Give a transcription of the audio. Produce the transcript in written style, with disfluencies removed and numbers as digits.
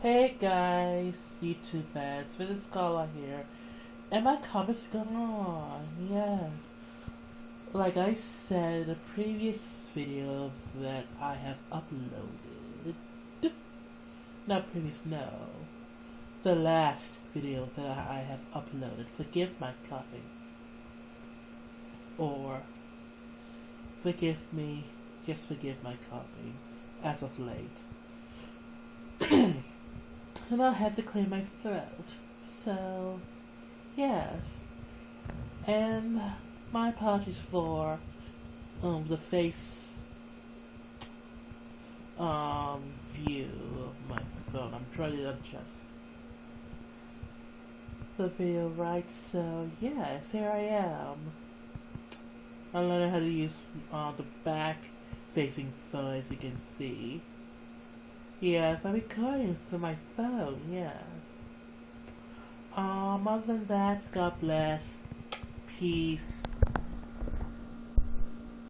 Hey guys, YouTube fans, Vince Scholar here, and my comment's gone, yes. Like I said in a previous video that I have uploaded, not previous, no, the last video that I have uploaded, forgive my coughing, or forgive me, just forgive my coughing, as of late. And I'll have to clear my throat. So, yes. And my apologies for the face view of my phone. I'm trying to adjust the video right. So, yes, here I am. I'm learning how to use the back facing phone, as you can see. Yes, I'm recording through my phone, yes. Other than that, God bless, peace,